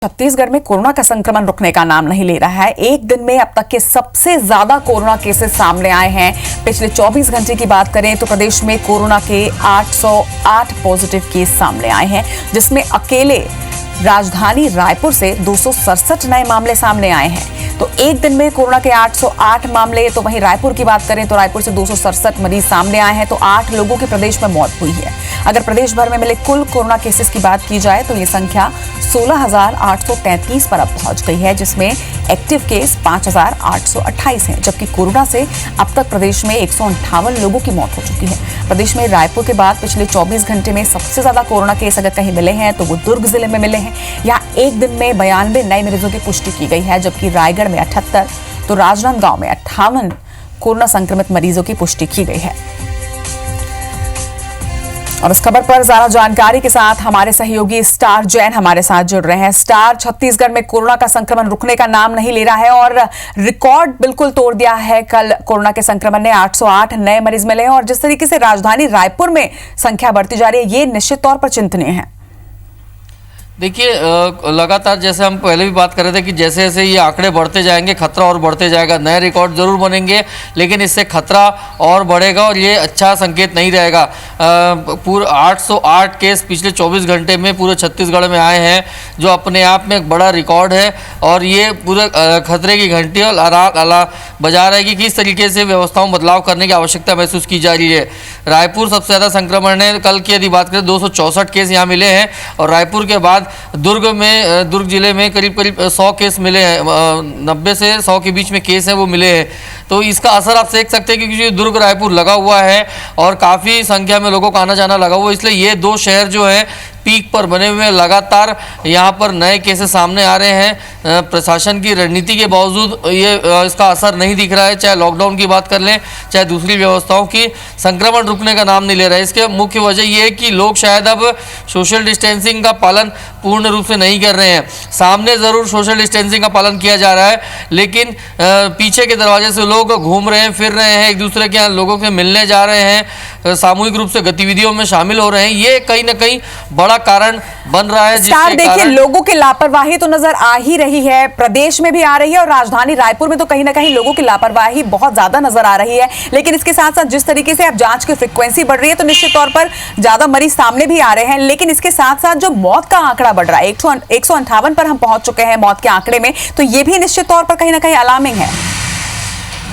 छत्तीसगढ़ में कोरोना का संक्रमण रुकने का नाम नहीं ले रहा है। एक दिन में अब तक के सबसे ज्यादा कोरोना केसेस सामने आए हैं। पिछले 24 घंटे की बात करें तो प्रदेश में कोरोना के 808 पॉजिटिव केस सामने आए हैं, जिसमें अकेले राजधानी रायपुर से 267 नए मामले सामने आए हैं। तो एक दिन में कोरोना के 808 मामले, तो वहीं रायपुर की बात करें तो रायपुर से 267 मरीज सामने आए हैं। तो 8 लोगों की प्रदेश में मौत हुई है। अगर प्रदेश भर में मिले कुल कोरोना केसेस की बात की जाए तो ये संख्या 16,833 पर अब पहुंच गई है, जिसमें एक्टिव केस 5,828 हैं, जबकि कोरोना से अब तक प्रदेश में 158 लोगों की मौत हो चुकी है। प्रदेश में रायपुर के बाद पिछले 24 घंटे में सबसे ज्यादा कोरोना केस अगर कहीं मिले हैं तो वो दुर्ग जिले में मिले हैं। यहाँ एक दिन में 92 नए मरीजों की पुष्टि की गई है, जबकि रायगढ़ में 78 तो राजनांदगांव में 58 कोरोना संक्रमित मरीजों की पुष्टि की गई है। और इस खबर पर ज्यादा जानकारी के साथ हमारे सहयोगी स्टार जैन हमारे साथ जुड़ रहे हैं। स्टार, छत्तीसगढ़ में कोरोना का संक्रमण रुकने का नाम नहीं ले रहा है और रिकॉर्ड बिल्कुल तोड़ दिया है। कल कोरोना के संक्रमण ने 808 नए मरीज मिले हैं और जिस तरीके से राजधानी रायपुर में संख्या बढ़ती जा रही है, ये निश्चित तौर पर चिंतनीय है। देखिए, लगातार जैसे हम पहले भी बात कर रहे थे कि जैसे जैसे ये आंकड़े बढ़ते जाएंगे खतरा और बढ़ते जाएगा। नए रिकॉर्ड जरूर बनेंगे, लेकिन इससे खतरा और बढ़ेगा और ये अच्छा संकेत नहीं रहेगा। पूरे 808 केस पिछले 24 घंटे में पूरे छत्तीसगढ़ में आए हैं, जो अपने आप में एक बड़ा रिकॉर्ड है और ये पूरे खतरे की घंटी बजा रहा है कि किस तरीके से व्यवस्थाओं में बदलाव करने की आवश्यकता महसूस की जा रही है। रायपुर सबसे ज़्यादा संक्रमण है। कल की यदि बात करें 264 केस यहाँ मिले हैं और रायपुर के बाद दुर्ग जिले में करीब 100 केस मिले हैं। 90 से 100 के बीच में केस हैं वो मिले हैं। तो इसका असर आप देख सकते हैं क्योंकि दुर्ग रायपुर लगा हुआ है और काफ़ी संख्या में लोगों का आना जाना लगा हुआ, इसलिए ये दो शहर जो है पीक पर बने हुए, लगातार यहाँ पर नए केसेस सामने आ रहे हैं। प्रशासन की रणनीति के बावजूद ये इसका असर नहीं दिख रहा है। चाहे लॉकडाउन की बात कर लें, चाहे दूसरी व्यवस्थाओं की, संक्रमण रुकने का नाम नहीं ले रहा है। इसके मुख्य वजह ये है कि लोग शायद अब सोशल डिस्टेंसिंग का पालन पूर्ण रूप से नहीं कर रहे हैं। सामने ज़रूर सोशल डिस्टेंसिंग का पालन किया जा रहा है, लेकिन पीछे के दरवाजे से लोग घूम रहे हैं, फिर रहे हैं, एक दूसरे के यहाँ लोगों से मिलने जा रहे हैं, सामूहिक रूप से गतिविधियों में शामिल हो रहे हैं। ये कहीं ना कहीं बड़ा कारण बन रहा है। स्टार, देखिए, लोगों की लापरवाही तो नजर आ ही रही है, प्रदेश में भी आ रही है और राजधानी रायपुर में तो कहीं ना कहीं लोगों की लापरवाही बहुत ज्यादा नजर आ रही है। लेकिन इसके साथ साथ जिस तरीके से अब जांच की फ्रीक्वेंसी बढ़ रही है तो निश्चित तौर पर ज्यादा मरीज सामने भी आ रहे हैं। लेकिन इसके साथ साथ जो मौत का आंकड़ा बढ़ रहा है, 158 पर हम पहुंच चुके हैं मौत के आंकड़े में, तो ये भी निश्चित तौर पर कहीं ना कहीं अलार्मिंग है।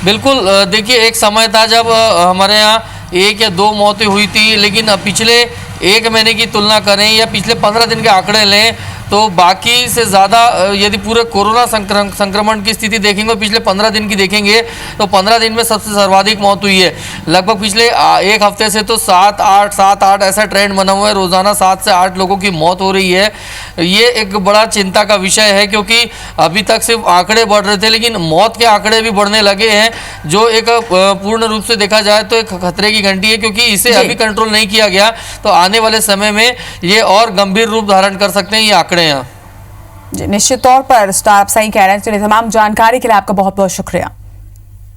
बिल्कुल, देखिए, एक समय था जब हमारे यहाँ 1 या 2 मौतें हुई थी, लेकिन पिछले 1 महीने की तुलना करें या पिछले 15 दिन के आंकड़े लें तो बाकी से ज़्यादा यदि पूरे कोरोना संक्रमण की स्थिति देखेंगे और पिछले 15 दिन की देखेंगे तो 15 दिन में सबसे सर्वाधिक मौत हुई है। लगभग पिछले एक हफ्ते से तो 7-8 ऐसा ट्रेंड बना हुआ है, रोज़ाना 7 से 8 लोगों की मौत हो रही है। ये एक बड़ा चिंता का विषय है क्योंकि अभी तक सिर्फ आंकड़े बढ़ रहे थे, लेकिन मौत के आंकड़े भी बढ़ने लगे हैं, जो एक पूर्ण रूप से देखा जाए तो एक खतरे की घंटी है, क्योंकि इसे अभी कंट्रोल नहीं किया गया तो आने वाले समय में ये और गंभीर रूप धारण कर सकते हैं ये आंकड़े। जी, निश्चित तौर पर स्टार, आप सही कह रहे हैं। चलिए, तमाम जानकारी के लिए आपका बहुत बहुत शुक्रिया।